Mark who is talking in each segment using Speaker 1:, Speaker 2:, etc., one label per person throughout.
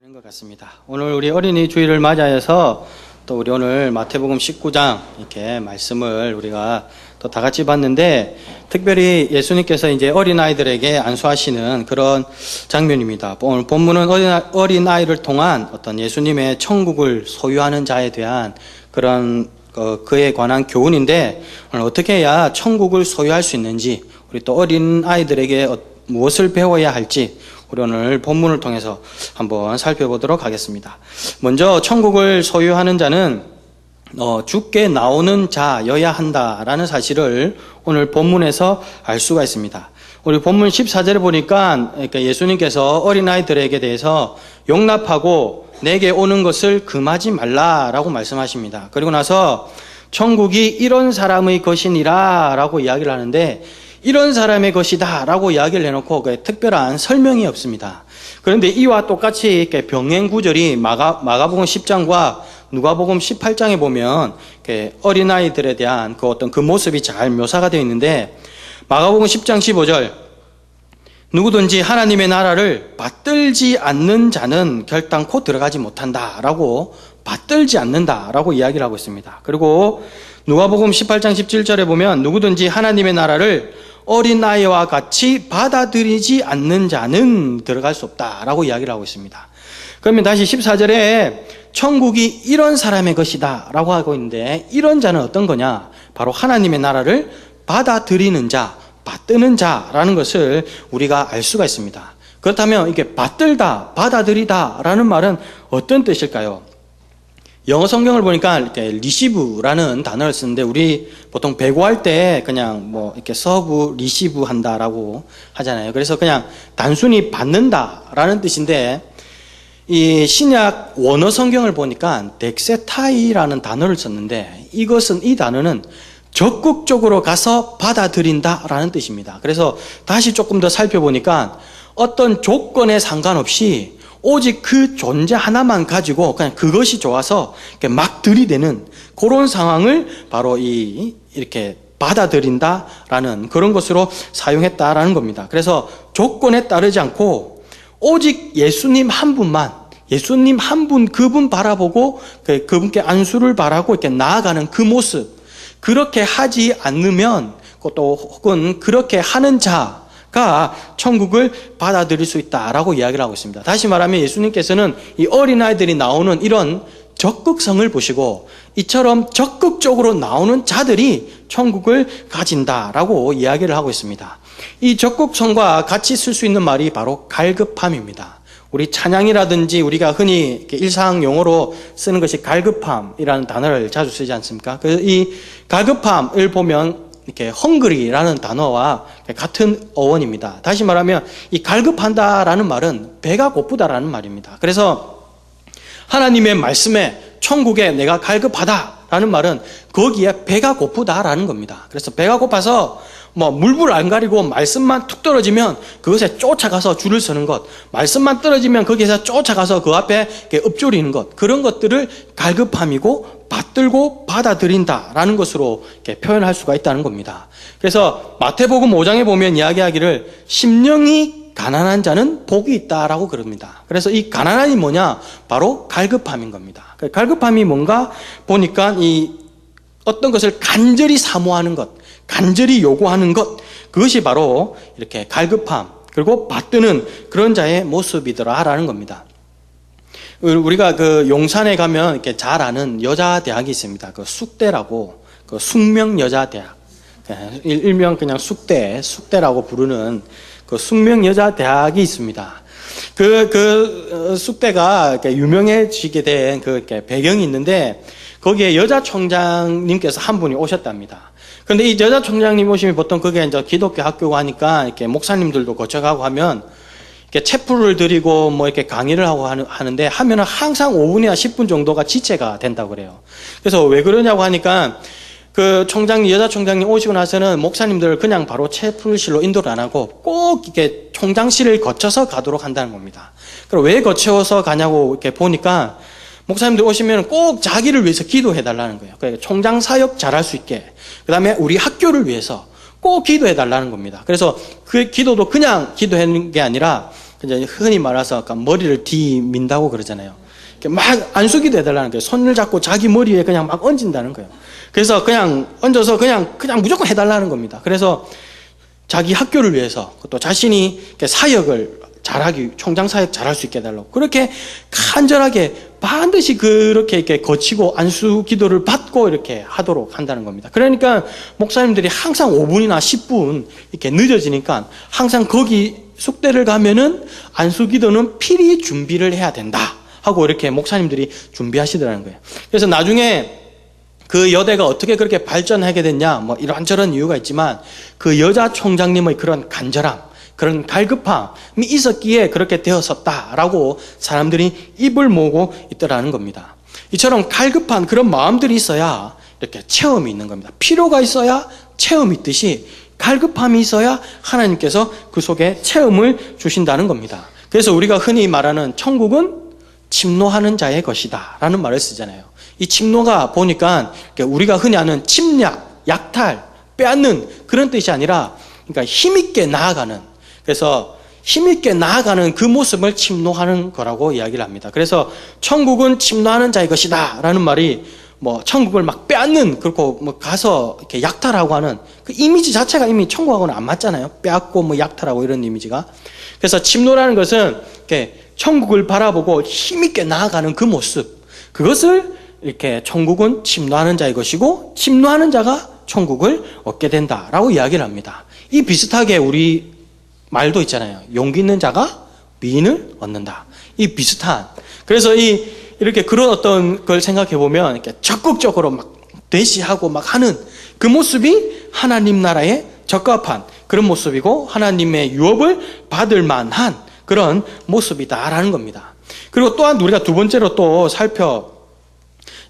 Speaker 1: 되는 것 같습니다. 오늘 우리 어린이 주일을 맞이해서 또 우리 오늘 마태복음 19장 이렇게 말씀을 우리가 또 다 같이 봤는데, 특별히 예수님께서 이제 어린아이들에게 안수하시는 그런 장면입니다. 오늘 본문은 어린아이를 통한 어떤 예수님의 천국을 소유하는 자에 대한 그런 그에 관한 교훈인데, 오늘 어떻게 해야 천국을 소유할 수 있는지, 우리 또 어린아이들에게 무엇을 배워야 할지 우리 오늘 본문을 통해서 한번 살펴보도록 하겠습니다. 먼저 천국을 소유하는 자는 주께 나오는 자여야 한다라는 사실을 오늘 본문에서 알 수가 있습니다. 우리 본문 14절에 보니까 예수님께서 어린아이들에게 대해서 용납하고 내게 오는 것을 금하지 말라라고 말씀하십니다. 그리고 나서 천국이 이런 사람의 것이니라 라고 이야기를 하는데, 이런 사람의 것이다 라고 이야기를 해놓고 특별한 설명이 없습니다. 그런데 이와 똑같이 이렇게 병행 구절이 마가복음 10장과 누가복음 18장에 보면 어린아이들에 대한 그 모습이 잘 묘사가 되어 있는데, 마가복음 10장 15절, 누구든지 하나님의 나라를 받들지 않는 자는 결단코 들어가지 못한다 라고, 받들지 않는다 라고 이야기를 하고 있습니다. 그리고 누가복음 18장 17절에 보면 누구든지 하나님의 나라를 어린아이와 같이 받아들이지 않는 자는 들어갈 수 없다라고 이야기를 하고 있습니다. 그러면 다시 14절에 천국이 이런 사람의 것이다 라고 하고 있는데, 이런 자는 어떤 거냐? 바로 하나님의 나라를 받아들이는 자, 받드는 자라는 것을 우리가 알 수가 있습니다. 그렇다면 이게 받들다, 받아들이다 라는 말은 어떤 뜻일까요? 영어 성경을 보니까 이렇게 리시브라는 단어를 쓰는데, 우리 보통 배구할 때 그냥 이렇게 서브, 리시브 한다라고 하잖아요. 그래서 그냥 단순히 받는다라는 뜻인데, 이 신약 원어 성경을 보니까 덱세타이라는 단어를 썼는데, 이 단어는 적극적으로 가서 받아들인다라는 뜻입니다. 그래서 다시 조금 더 살펴보니까 어떤 조건에 상관없이 오직 그 존재 하나만 가지고 그냥 그것이 좋아서 막 들이대는 그런 상황을 바로 이렇게 받아들인다라는 그런 것으로 사용했다라는 겁니다. 그래서 조건에 따르지 않고 오직 예수님 한 분만, 예수님 한 분, 그분 바라보고 그분께 안수를 바라고 이렇게 나아가는 그 모습, 그렇게 하지 않으면, 또 혹은 그렇게 하는 자가 천국을 받아들일 수 있다라고 이야기를 하고 있습니다. 다시 말하면 예수님께서는 이 어린아이들이 나오는 이런 적극성을 보시고, 이처럼 적극적으로 나오는 자들이 천국을 가진다라고 이야기를 하고 있습니다. 이 적극성과 같이 쓸 수 있는 말이 바로 갈급함입니다. 우리 찬양이라든지 우리가 흔히 일상 용어로 쓰는 것이 갈급함이라는 단어를 자주 쓰지 않습니까? 이 갈급함을 보면 이렇게 헝그리라는 단어와 같은 어원입니다. 다시 말하면 이 갈급한다라는 말은 배가 고프다라는 말입니다. 그래서 하나님의 말씀에, 천국에 내가 갈급하다라는 말은 거기에 배가 고프다라는 겁니다. 그래서 배가 고파서 물불 안 가리고 말씀만 툭 떨어지면 그것에 쫓아가서 줄을 서는 것, 말씀만 떨어지면 거기에서 쫓아가서 그 앞에 엎조리는 것, 그런 것들을 갈급함이고 받들고 받아들인다라는 것으로 이렇게 표현할 수가 있다는 겁니다. 그래서 마태복음 5장에 보면 이야기하기를 심령이 가난한 자는 복이 있다라고 그럽니다. 그래서 이 가난함이 뭐냐? 바로 갈급함인 겁니다. 갈급함이 뭔가 보니까 이 어떤 것을 간절히 사모하는 것, 간절히 요구하는 것, 그것이 바로 이렇게 갈급함, 그리고 받드는 그런 자의 모습이더라라는 겁니다. 우리가 용산에 가면 이렇게 잘 아는 여자 대학이 있습니다. 숙대라고, 숙명여자대학, 일명 그냥 숙대라고 부르는 숙명 여자 대학이 있습니다. 숙대가 유명해지게 된 배경이 있는데, 거기에 여자 총장님께서 한 분이 오셨답니다. 그런데 이 여자 총장님 오시면 보통 그게 이제 기독교 학교고 하니까 이렇게 목사님들도 거쳐가고 하면 이렇게 체풀을 드리고 이렇게 강의를 하고 하는데, 하면은 항상 5분이나 10분 정도가 지체가 된다고 그래요. 그래서 왜 그러냐고 하니까 여자 총장님 오시고 나서는 목사님들을 그냥 바로 체풀실로 인도를 안 하고 꼭 이렇게 총장실을 거쳐서 가도록 한다는 겁니다. 그럼 왜 거쳐서 가냐고 이렇게 보니까, 목사님들 오시면 꼭 자기를 위해서 기도해 달라는 거예요. 그러니까 총장 사역 잘할 수 있게, 그 다음에 우리 학교를 위해서 꼭 기도해 달라는 겁니다. 그래서 그 기도도 그냥 기도하는 게 아니라 이제 흔히 말해서 머리를 뒤민다고 그러잖아요. 막 안수기도 해달라는 거예요. 손을 잡고 자기 머리에 그냥 막 얹는다는 거예요. 그래서 그냥 얹어서 그냥 무조건 해달라는 겁니다. 그래서 자기 학교를 위해서 또 자신이 사역을 잘하기, 총장 사역 잘할 수 있게 해달라고 그렇게 간절하게 반드시 그렇게 이렇게 거치고 안수 기도를 받고 이렇게 하도록 한다는 겁니다. 그러니까 목사님들이 항상 5분이나 10분 이렇게 늦어지니까 항상 거기 숙대를 가면은 안수 기도는 필히 준비를 해야 된다 하고 이렇게 목사님들이 준비하시더라는 거예요. 그래서 나중에 그 여대가 어떻게 그렇게 발전하게 됐냐, 뭐 이런저런 이유가 있지만 그 여자 총장님의 그런 간절함, 그런 갈급함이 있었기에 그렇게 되었었다라고 사람들이 입을 모으고 있더라는 겁니다. 이처럼 갈급한 그런 마음들이 있어야 이렇게 체험이 있는 겁니다. 필요가 있어야 체험이 있듯이 갈급함이 있어야 하나님께서 그 속에 체험을 주신다는 겁니다. 그래서 우리가 흔히 말하는 천국은 침노하는 자의 것이다 라는 말을 쓰잖아요. 이 침노가 보니까 우리가 흔히 아는 침략, 약탈, 빼앗는 그런 뜻이 아니라 그러니까 힘있게 나아가는, 그래서 힘있게 나아가는 그 모습을 침노하는 거라고 이야기를 합니다. 그래서 천국은 침노하는 자의 것이다 라는 말이 뭐 천국을 막 빼앗는, 그렇고 뭐 가서 이렇게 약탈하고 하는 그 이미지 자체가 이미 천국하고는 안 맞잖아요. 빼앗고 뭐 약탈하고 이런 이미지가. 그래서 침노라는 것은 이렇게 천국을 바라보고 힘있게 나아가는 그 모습, 그것을 이렇게 천국은 침노하는 자의 것이고 침노하는 자가 천국을 얻게 된다라고 이야기를 합니다. 이 비슷하게 우리 말도 있잖아요. 용기 있는 자가 미인을 얻는다. 이 비슷한. 그래서 이렇게 그런 어떤 걸 생각해 보면 이렇게 적극적으로 막 대시하고 막 하는 그 모습이 하나님 나라에 적합한 그런 모습이고 하나님의 유업을 받을 만한 그런 모습이다라는 겁니다. 그리고 또한 우리가 두 번째로 또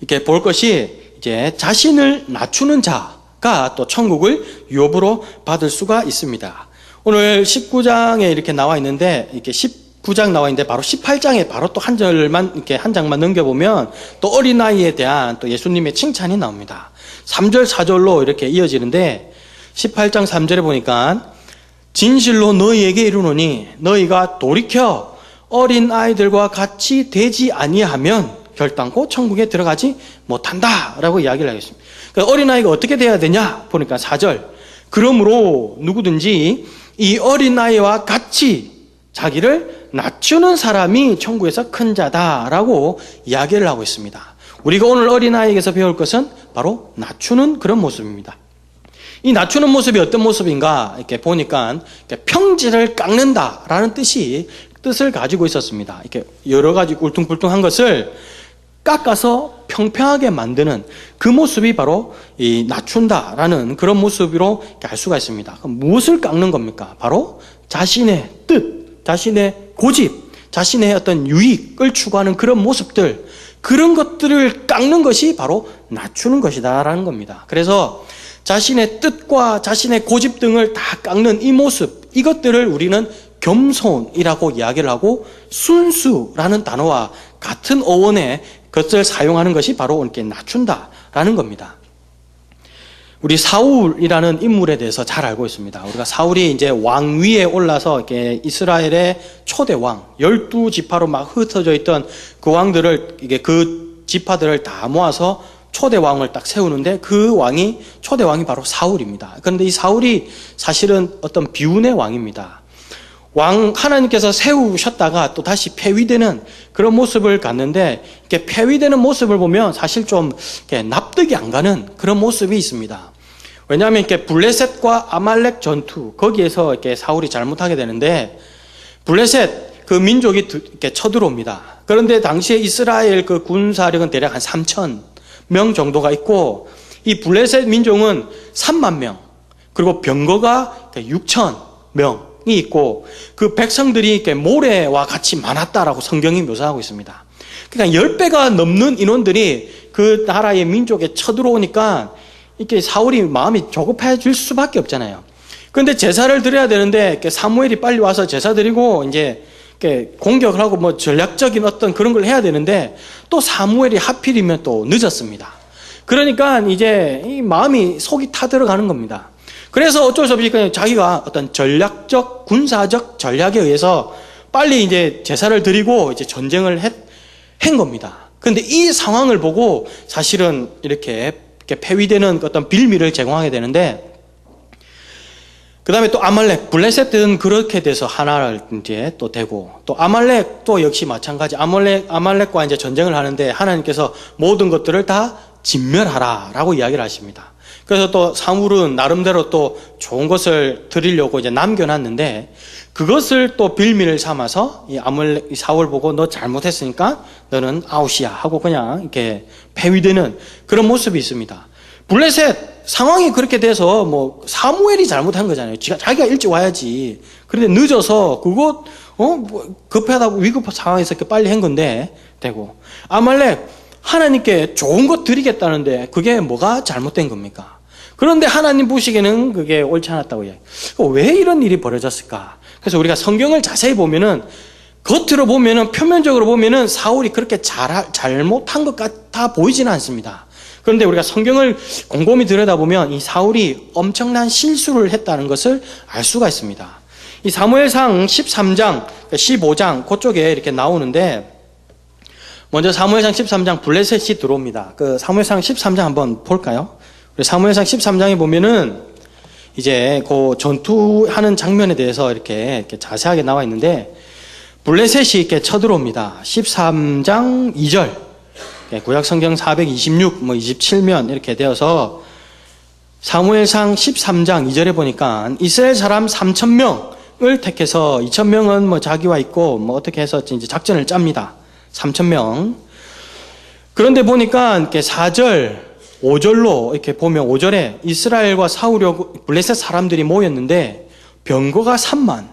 Speaker 1: 이렇게 볼 것이 이제 자신을 낮추는 자가 또 천국을 유업으로 받을 수가 있습니다. 오늘 19장에 이렇게 나와 있는데, 이렇게 19장 나와 있는데 바로 18장에 바로 또 한 절만 이렇게 한 장만 넘겨보면 또 어린아이에 대한 또 예수님의 칭찬이 나옵니다. 3절 4절로 이렇게 이어지는데 18장 3절에 보니까 진실로 너희에게 이르노니 너희가 돌이켜 어린 아이들과 같이 되지 아니하면 결단코 천국에 들어가지 못한다라고 이야기를 하겠습니다. 그러니까 어린아이가 어떻게 돼야 되냐 보니까 4절, 그러므로 누구든지 이 어린아이와 같이 자기를 낮추는 사람이 천국에서 큰 자다라고 이야기를 하고 있습니다. 우리가 오늘 어린아이에게서 배울 것은 바로 낮추는 그런 모습입니다. 이 낮추는 모습이 어떤 모습인가 이렇게 보니까 평지를 깎는다라는 뜻을 가지고 있었습니다. 이렇게 여러 가지 울퉁불퉁한 것을 깎아서 평평하게 만드는 그 모습이 바로 이 낮춘다라는 그런 모습으로 알 수가 있습니다. 그럼 무엇을 깎는 겁니까? 바로 자신의 뜻, 자신의 고집, 자신의 어떤 유익을 추구하는 그런 모습들, 그런 것들을 깎는 것이 바로 낮추는 것이다라는 겁니다. 그래서 자신의 뜻과 자신의 고집 등을 다 깎는 이 모습, 이것들을 우리는 겸손이라고 이야기를 하고 순수라는 단어와 같은 어원의 것을 사용하는 것이 바로 이렇게 낮춘다라는 겁니다. 우리 사울이라는 인물에 대해서 잘 알고 있습니다. 우리가 사울이 이제 왕 위에 올라서 이렇게 이스라엘의 초대 왕, 12지파로 막 흩어져 있던 그 왕들을, 이게 그 지파들을 다 모아서 초대 왕을 딱 세우는데 그 초대 왕이 바로 사울입니다. 그런데 이 사울이 사실은 어떤 비운의 왕입니다. 하나님께서 세우셨다가 또 다시 폐위되는 그런 모습을 갖는데, 이렇게 폐위되는 모습을 보면 사실 좀 이렇게 납득이 안 가는 그런 모습이 있습니다. 왜냐하면 이렇게 블레셋과 아말렉 전투, 거기에서 이렇게 사울이 잘못하게 되는데, 블레셋 그 민족이 이렇게 쳐들어옵니다. 그런데 당시에 이스라엘 그 군사력은 대략 한 3,000명 정도가 있고, 이 블레셋 민족은 3만 명, 그리고 병거가 6,000명 있고, 그 백성들이 이렇게 모래와 같이 많았다라고 성경이 묘사하고 있습니다. 그러니까 10배가 넘는 인원들이 그 나라의 민족에 쳐들어오니까 이렇게 사울이 마음이 조급해질 수밖에 없잖아요. 그런데 제사를 드려야 되는데 이렇게 사무엘이 빨리 와서 제사 드리고 이제 이렇게 공격을 하고 뭐 전략적인 어떤 그런 걸 해야 되는데 또 사무엘이 하필이면 또 늦었습니다. 그러니까 이제 이 마음이 속이 타들어가는 겁니다. 그래서 어쩔 수 없이 그냥 자기가 어떤 전략적, 군사적 전략에 의해서 빨리 이제 제사를 드리고 이제 전쟁을 한 겁니다. 그런데 이 상황을 보고 사실은 이렇게 폐위되는 어떤 빌미를 제공하게 되는데, 그 다음에 또 아말렉, 블레셋은 그렇게 돼서 하나를 이제 또 되고, 또 아말렉도 역시 마찬가지. 아말렉과 이제 전쟁을 하는데 하나님께서 모든 것들을 다 진멸하라라고 이야기를 하십니다. 그래서 또 사물은 나름대로 또 좋은 것을 드리려고 이제 남겨놨는데, 그것을 또 빌미를 삼아서 이 사울 보고 너 잘못했으니까 너는 아웃이야 하고 그냥 이렇게 폐위되는 그런 모습이 있습니다. 블레셋 상황이 그렇게 돼서 뭐 사무엘이 잘못한 거잖아요. 자기가 일찍 와야지. 그런데 늦어서 그거 급하다고 위급 상황에서 이렇게 빨리 한 건데 되고, 아말렉 하나님께 좋은 것 드리겠다는데 그게 뭐가 잘못된 겁니까? 그런데 하나님 보시기에는 그게 옳지 않았다고 이야기해요. 왜 이런 일이 벌어졌을까? 그래서 우리가 성경을 자세히 보면은, 겉으로 보면은, 표면적으로 보면은 사울이 그렇게 잘못한 것 같아 보이지는 않습니다. 그런데 우리가 성경을 곰곰이 들여다보면 이 사울이 엄청난 실수를 했다는 것을 알 수가 있습니다. 이 사무엘상 13장, 15장 그쪽에 이렇게 나오는데, 먼저 사무엘상 13장 블레셋이 들어옵니다. 그 사무엘상 13장 한번 볼까요? 사무엘상 13장에 보면은 이제 그 전투하는 장면에 대해서 이렇게 자세하게 나와 있는데, 블레셋이 이렇게 쳐들어옵니다. 13장 2절. 구약 성경 426, 27면 이렇게 되어서 사무엘상 13장 2절에 보니까 이스라엘 사람 3,000명을 택해서 2,000명은 자기와 있고 어떻게 해서 이제 작전을 짭니다. 3,000명. 그런데 보니까 이렇게 4절, 5절로 이렇게 보면 5절에 이스라엘과 싸우려고 블레셋 사람들이 모였는데 병거가 3만,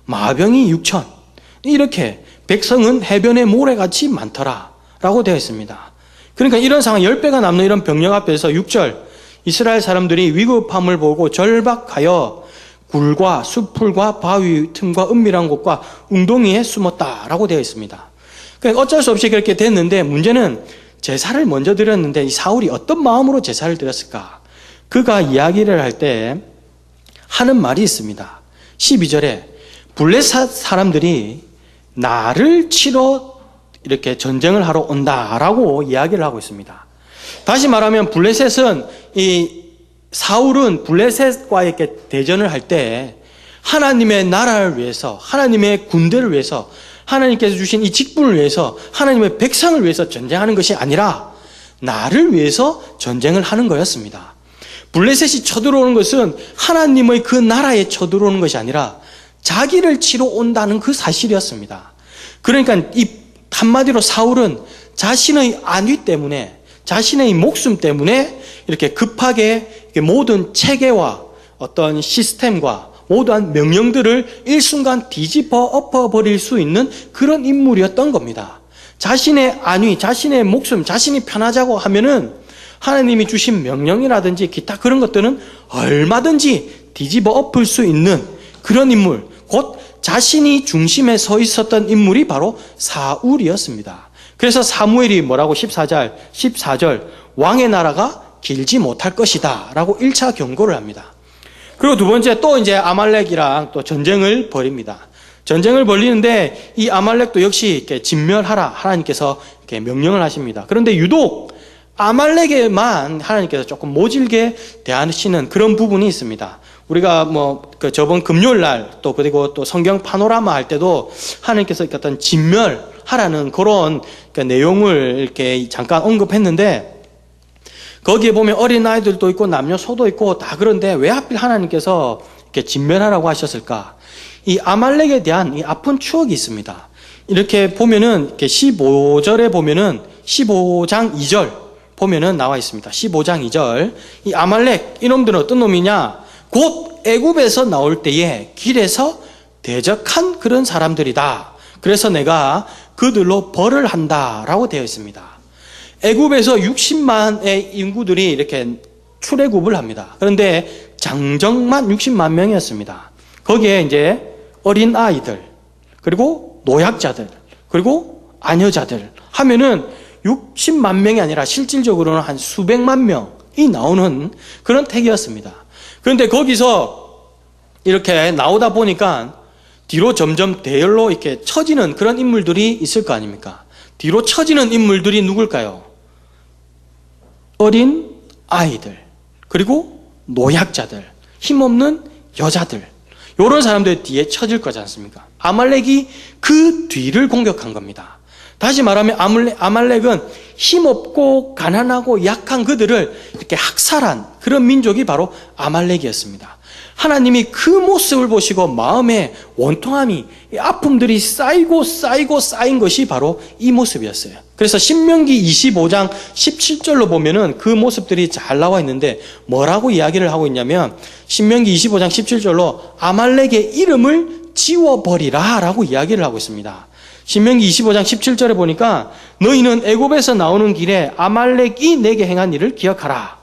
Speaker 1: 마병이 6천. 이렇게 백성은 해변의 모래같이 많더라 라고 되어 있습니다. 그러니까 이런 상황, 10배가 남는 이런 병력 앞에서 6절, 이스라엘 사람들이 위급함을 보고 절박하여 굴과 수풀과 바위 틈과 은밀한 곳과 웅덩이에 숨었다라고 되어 있습니다. 그러니까 어쩔 수 없이 그렇게 됐는데, 문제는 제사를 먼저 드렸는데 이 사울이 어떤 마음으로 제사를 드렸을까? 그가 이야기를 할 때 하는 말이 있습니다. 12절에 블레셋 사람들이 나를 치러 이렇게 전쟁을 하러 온다라고 이야기를 하고 있습니다. 다시 말하면 사울은 블레셋과 이렇게 대전을 할 때 하나님의 나라를 위해서, 하나님의 군대를 위해서, 하나님께서 주신 이 직분을 위해서, 하나님의 백성을 위해서 전쟁하는 것이 아니라 나를 위해서 전쟁을 하는 거였습니다. 블레셋이 쳐들어오는 것은 하나님의 그 나라에 쳐들어오는 것이 아니라 자기를 치러 온다는 그 사실이었습니다. 그러니까 이 한마디로 사울은 자신의 안위 때문에, 자신의 목숨 때문에 이렇게 급하게 모든 체계와 어떤 시스템과 모든 명령들을 일순간 뒤집어 엎어버릴 수 있는 그런 인물이었던 겁니다. 자신의 안위, 자신의 목숨, 자신이 편하자고 하면은 하나님이 주신 명령이라든지 기타 그런 것들은 얼마든지 뒤집어 엎을 수 있는 그런 인물, 곧 자신이 중심에 서 있었던 인물이 바로 사울이었습니다. 그래서 사무엘이 뭐라고 14절 왕의 나라가 길지 못할 것이다 라고 1차 경고를 합니다. 그리고 두 번째 또 이제 아말렉이랑 또 전쟁을 벌입니다. 전쟁을 벌리는데 이 아말렉도 역시 이렇게 진멸하라 하나님께서 이렇게 명령을 하십니다. 그런데 유독 아말렉에만 하나님께서 조금 모질게 대하시는 그런 부분이 있습니다. 우리가 저번 금요일 날 또 그리고 또 성경 파노라마 할 때도 하나님께서 어떤 진멸하라는 그런 내용을 이렇게 잠깐 언급했는데, 거기에 보면 어린아이들도 있고 남녀소도 있고 다 그런데 왜 하필 하나님께서 이렇게 진멸하라고 하셨을까? 이 아말렉에 대한 이 아픈 추억이 있습니다. 이렇게 보면은 이렇게 15절에 보면은 15장 2절 보면은 나와 있습니다. 15장 2절. 이 아말렉 이놈들은 어떤 놈이냐? 곧 애굽에서 나올 때에 길에서 대적한 그런 사람들이다. 그래서 내가 그들로 벌을 한다라고 되어 있습니다. 애굽에서 60만의 인구들이 이렇게 출애굽을 합니다. 그런데 장정만 60만 명이었습니다. 거기에 이제 어린 아이들, 그리고 노약자들, 그리고 아녀자들 하면은 60만 명이 아니라 실질적으로는 한 수백만 명이 나오는 그런 택이었습니다. 그런데 거기서 이렇게 나오다 보니까 뒤로 점점 대열로 이렇게 처지는 그런 인물들이 있을 거 아닙니까? 뒤로 처지는 인물들이 누굴까요? 어린 아이들, 그리고 노약자들, 힘없는 여자들, 이런 사람들 뒤에 처질 거지 않습니까? 아말렉이 그 뒤를 공격한 겁니다. 다시 말하면 아말렉은 힘없고 가난하고 약한 그들을 이렇게 학살한 그런 민족이 바로 아말렉이었습니다. 하나님이 그 모습을 보시고 마음에 원통함이, 아픔들이 쌓이고 쌓인 것이 바로 이 모습이었어요. 그래서 신명기 25장 17절로 보면은 그 모습들이 잘 나와 있는데 뭐라고 이야기를 하고 있냐면, 신명기 25장 17절로 아말렉의 이름을 지워버리라 라고 이야기를 하고 있습니다. 신명기 25장 17절에 보니까 너희는 애굽에서 나오는 길에 아말렉이 내게 행한 일을 기억하라.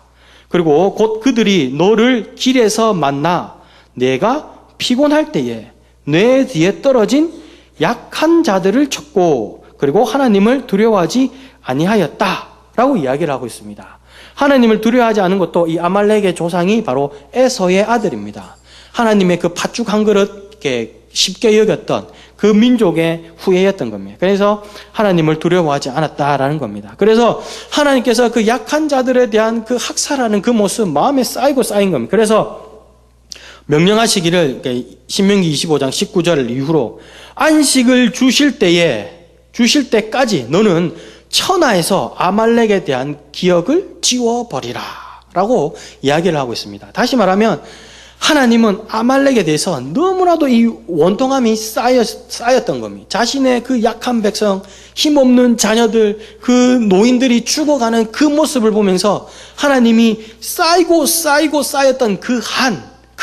Speaker 1: 그리고 곧 그들이 너를 길에서 만나 내가 피곤할 때에 내 뒤에 떨어진 약한 자들을 쳤고 그리고 하나님을 두려워하지 아니하였다 라고 이야기를 하고 있습니다. 하나님을 두려워하지 않은 것도 이 아말렉의 조상이 바로 에서의 아들입니다. 하나님의 그 팥죽 한 그릇 이렇게 쉽게 여겼던 그 민족의 후예였던 겁니다. 그래서 하나님을 두려워하지 않았다라는 겁니다. 그래서 하나님께서 그 약한 자들에 대한 그 학살하는 그 모습 마음에 쌓인 겁니다. 그래서 명령하시기를, 신명기 25장 19절 이후로 안식을 주실 때까지 너는 천하에서 아말렉에 대한 기억을 지워버리라 라고 이야기를 하고 있습니다. 다시 말하면 하나님은 아말렉에 대해서 너무나도 이 원통함이 쌓였던 겁니다. 자신의 그 약한 백성, 힘없는 자녀들, 그 노인들이 죽어가는 그 모습을 보면서 하나님이 쌓였던 그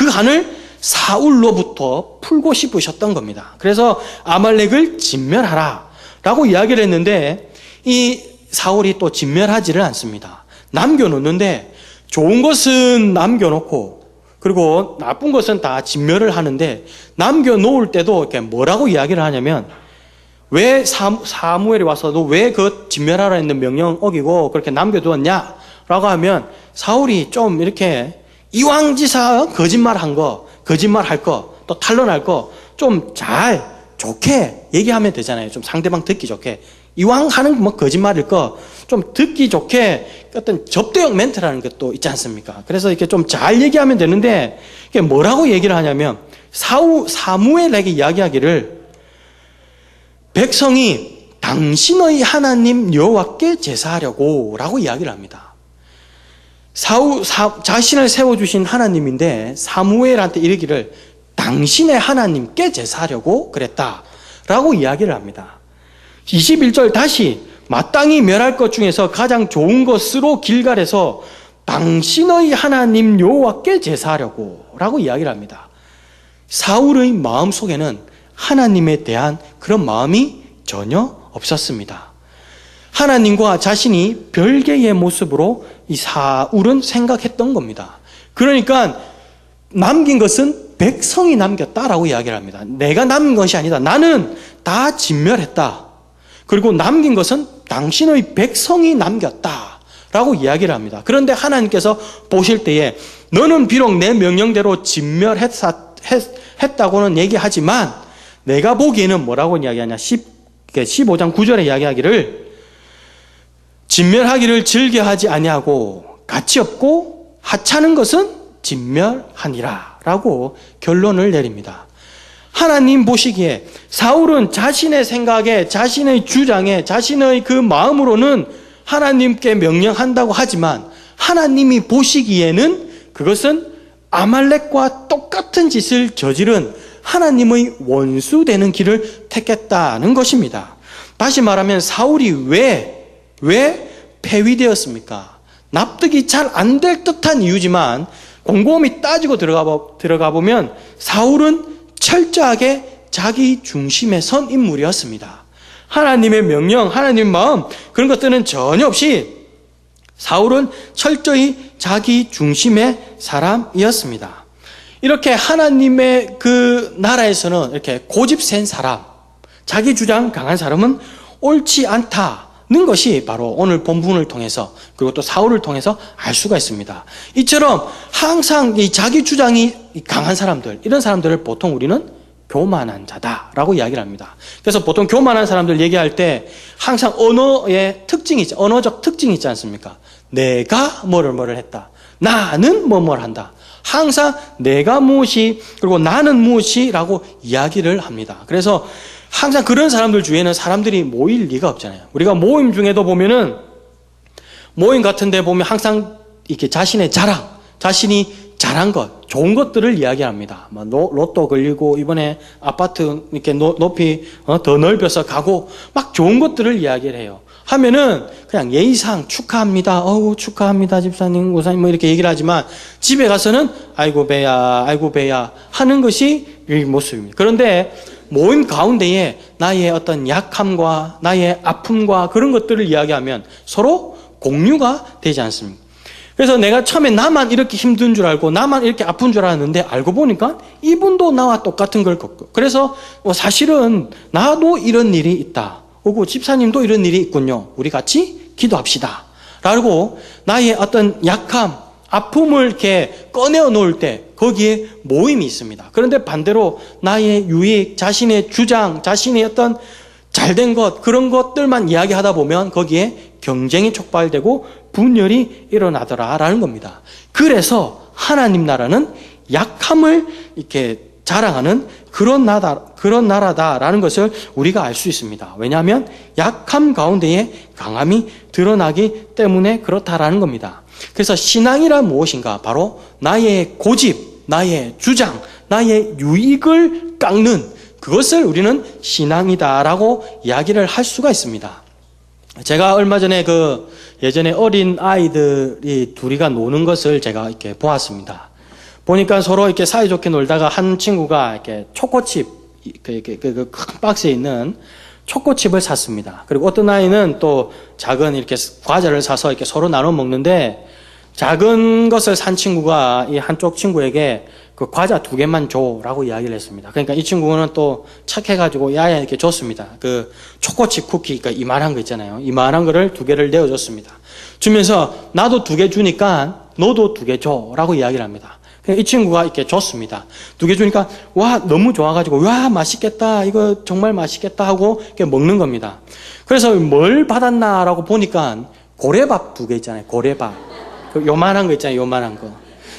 Speaker 1: 한을 사울로부터 풀고 싶으셨던 겁니다. 그래서 아말렉을 진멸하라 라고 이야기를 했는데, 이 사울이 또 진멸하지를 않습니다. 남겨놓는데 좋은 것은 남겨놓고 그리고 나쁜 것은 다 진멸을 하는데, 남겨놓을 때도 이렇게 뭐라고 이야기를 하냐면, 왜 사무엘이 와서 너 왜 그 진멸하라 했는 명령 어기고 그렇게 남겨두었냐? 라고 하면 사울이 좀 이렇게 이왕지사 거짓말할 거, 또 탄론할 거 좀 좋게 얘기하면 되잖아요. 좀 상대방 듣기 좋게. 이왕 하는 뭐 거짓말일 거 좀 듣기 좋게 어떤 접대용 멘트라는 것도 있지 않습니까? 그래서 이렇게 좀 잘 얘기하면 되는데, 이게 뭐라고 얘기를 하냐면, 사무엘에게 이야기하기를 백성이 당신의 하나님 여호와께 제사하려고 라고 이야기를 합니다. 자신을 세워주신 하나님인데 사무엘한테 이르기를 당신의 하나님께 제사하려고 그랬다 라고 이야기를 합니다. 21절 다시 마땅히 멸할 것 중에서 가장 좋은 것으로 길갈에서 당신의 하나님 여호와께 제사하려고 라고 이야기를 합니다. 사울의 마음속에는 하나님에 대한 그런 마음이 전혀 없었습니다. 하나님과 자신이 별개의 모습으로 이 사울은 생각했던 겁니다. 그러니까 남긴 것은 백성이 남겼다라고 이야기를 합니다. 내가 남긴 것이 아니다. 나는 다 진멸했다. 그리고 남긴 것은 당신의 백성이 남겼다라고 이야기를 합니다. 그런데 하나님께서 보실 때에 너는 비록 내 명령대로 진멸했다고는 얘기하지만 내가 보기에는 뭐라고 이야기하냐, 15장 9절에 이야기하기를 진멸하기를 즐겨하지 아니하고 가치없고 하찮은 것은 진멸하니라 라고 결론을 내립니다. 하나님 보시기에 사울은 자신의 생각에, 자신의 주장에, 자신의 그 마음으로는 하나님께 명령한다고 하지만 하나님이 보시기에는 그것은 아말렉과 똑같은 짓을 저지른 하나님의 원수되는 길을 택했다는 것입니다. 다시 말하면 사울이 왜 폐위되었습니까? 납득이 잘 안 될 듯한 이유지만 곰곰이 따지고 들어가 보면 사울은 철저하게 자기 중심에 선 인물이었습니다. 하나님의 명령, 하나님의 마음, 그런 것들은 전혀 없이 사울은 철저히 자기 중심의 사람이었습니다. 이렇게 하나님의 그 나라에서는 이렇게 고집 센 사람, 자기 주장 강한 사람은 옳지 않다는 것이 바로 오늘 본문을 통해서, 그리고 또 사울을 통해서 알 수가 있습니다. 이처럼 항상 이 자기 주장이 강한 사람들, 이런 사람들을 보통 우리는 교만한 자다라고 이야기를 합니다. 그래서 보통 교만한 사람들 얘기할 때 항상 언어의 특징이 있죠. 언어적 특징이 있지 않습니까? 내가 뭐를 했다. 나는 뭐뭘 한다. 항상 내가 무엇이 그리고 나는 무엇이라고 이야기를 합니다. 그래서 항상 그런 사람들 주위에는 사람들이 모일 리가 없잖아요. 우리가 모임 중에도 보면은 모임 같은 데 보면 항상 이렇게 자신의 자랑, 자신이 잘한 것, 좋은 것들을 이야기합니다. 로또 걸리고 이번에 아파트 이렇게 높이 더 넓혀서 가고 막 좋은 것들을 이야기를 해요. 하면은 그냥 예의상 축하합니다. 축하합니다. 집사님, 우사님 뭐 이렇게 얘기를 하지만 집에 가서는 아이고 배야 하는 것이 이 모습입니다. 그런데 모임 가운데에 나의 어떤 약함과 나의 아픔과 그런 것들을 이야기하면 서로 공유가 되지 않습니까? 그래서 내가 처음에 나만 이렇게 힘든 줄 알고 나만 이렇게 아픈 줄 알았는데 알고 보니까 이분도 나와 똑같은 걸 겪고 그래서 사실은 나도 이런 일이 있다. 오고 집사님도 이런 일이 있군요. 우리 같이 기도합시다. 라고 나의 어떤 약함, 아픔을 이렇게 꺼내어 놓을 때 거기에 모임이 있습니다. 그런데 반대로 나의 유익, 자신의 주장, 자신의 어떤 잘된 것, 그런 것들만 이야기하다 보면 거기에 경쟁이 촉발되고 분열이 일어나더라라는 겁니다. 그래서 하나님 나라는 약함을 이렇게 자랑하는 그런 나라다라는 것을 우리가 알 수 있습니다. 왜냐하면 약함 가운데에 강함이 드러나기 때문에 그렇다라는 겁니다. 그래서 신앙이란 무엇인가? 바로 나의 고집, 나의 주장, 나의 유익을 깎는 그것을 우리는 신앙이다라고 이야기를 할 수가 있습니다. 제가 얼마 전에 예전에 어린 아이들이 둘이가 노는 것을 제가 이렇게 보았습니다. 보니까 서로 이렇게 사이좋게 놀다가 한 친구가 이렇게 초코칩, 큰 박스에 있는 초코칩을 샀습니다. 그리고 어떤 아이는 또 작은 이렇게 과자를 사서 이렇게 서로 나눠 먹는데 작은 것을 산 친구가 이 한쪽 친구에게 그 과자 2개만 줘라고 이야기를 했습니다. 그러니까 이 친구는 또 착해가지고 야야 이렇게 줬습니다. 그 초코칩 쿠키, 그러니까 이만한 거 있잖아요. 이만한 거를 2개를 내어줬습니다. 주면서 나도 2개 주니까 너도 2개 줘라고 이야기를 합니다. 이 친구가 이렇게 줬습니다. 2개 주니까 와 너무 좋아가지고 와 맛있겠다 이거 정말 맛있겠다 하고 이렇게 먹는 겁니다. 그래서 뭘 받았나라고 보니까 고래밥 2개 있잖아요. 고래밥 요만한 거 있잖아요. 요만한 거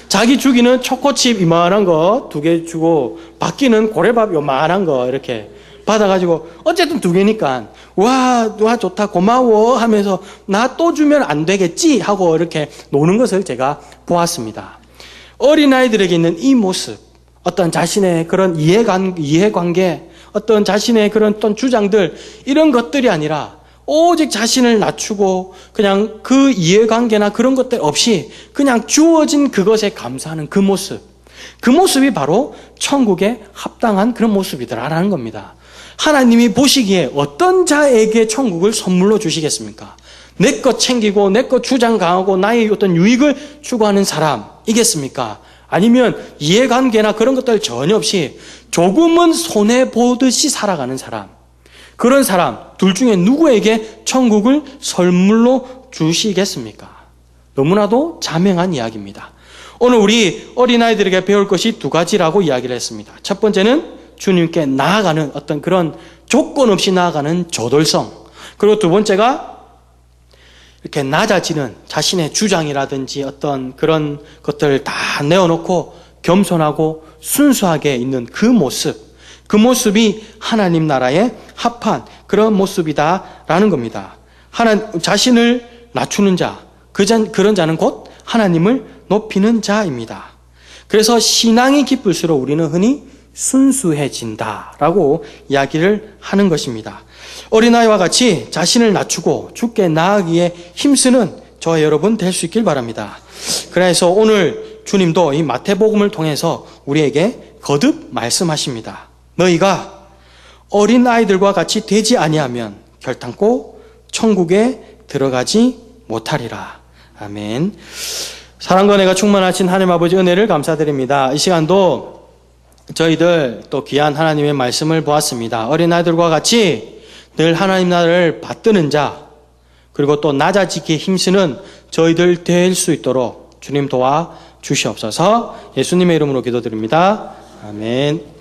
Speaker 1: 자기 주기는 초코칩 이만한 거 2개 주고 받기는 고래밥 요만한 거 이렇게 받아가지고 어쨌든 2개니까 와 좋다 고마워 하면서 나 또 주면 안 되겠지 하고 이렇게 노는 것을 제가 보았습니다. 어린아이들에게 있는 이 모습, 어떤 자신의 그런 이해관계, 어떤 자신의 그런 어떤 주장들, 이런 것들이 아니라 오직 자신을 낮추고 그냥 그 이해관계나 그런 것들 없이 그냥 주어진 그것에 감사하는 그 모습, 그 모습이 바로 천국에 합당한 그런 모습이더라라는 겁니다. 하나님이 보시기에 어떤 자에게 천국을 선물로 주시겠습니까? 내 것 챙기고 내 것 주장 강하고 나의 어떤 유익을 추구하는 사람이겠습니까? 아니면 이해관계나 그런 것들 전혀 없이 조금은 손해보듯이 살아가는 사람, 그런 사람 둘 중에 누구에게 천국을 선물로 주시겠습니까? 너무나도 자명한 이야기입니다. 오늘 우리 어린아이들에게 배울 것이 2가지라고 이야기를 했습니다. 첫 번째는 주님께 나아가는 어떤 그런 조건 없이 나아가는 저돌성, 그리고 2번째가 이렇게 낮아지는 자신의 주장이라든지 어떤 그런 것들을 다 내어놓고 겸손하고 순수하게 있는 그 모습이 하나님 나라에 합한 그런 모습이다라는 겁니다. 자신을 낮추는 자, 그런 자는 곧 하나님을 높이는 자입니다. 그래서 신앙이 깊을수록 우리는 흔히 순수해진다라고 이야기를 하는 것입니다. 어린아이와 같이 자신을 낮추고 주께 나아가기에 힘쓰는 저와 여러분 될 수 있길 바랍니다. 그래서 오늘 주님도 이 마태복음을 통해서 우리에게 거듭 말씀하십니다. 너희가 어린아이들과 같이 되지 아니하면 결탄코 천국에 들어가지 못하리라. 아멘. 사랑과 은혜가 충만하신 하나님 아버지 은혜를 감사드립니다. 이 시간도 저희들 또 귀한 하나님의 말씀을 보았습니다. 어린아이들과 같이 늘 하나님 나라를 받드는 자, 그리고 또 낮아지기에 힘쓰는 저희들 될 수 있도록 주님 도와 주시옵소서. 예수님의 이름으로 기도드립니다. 아멘.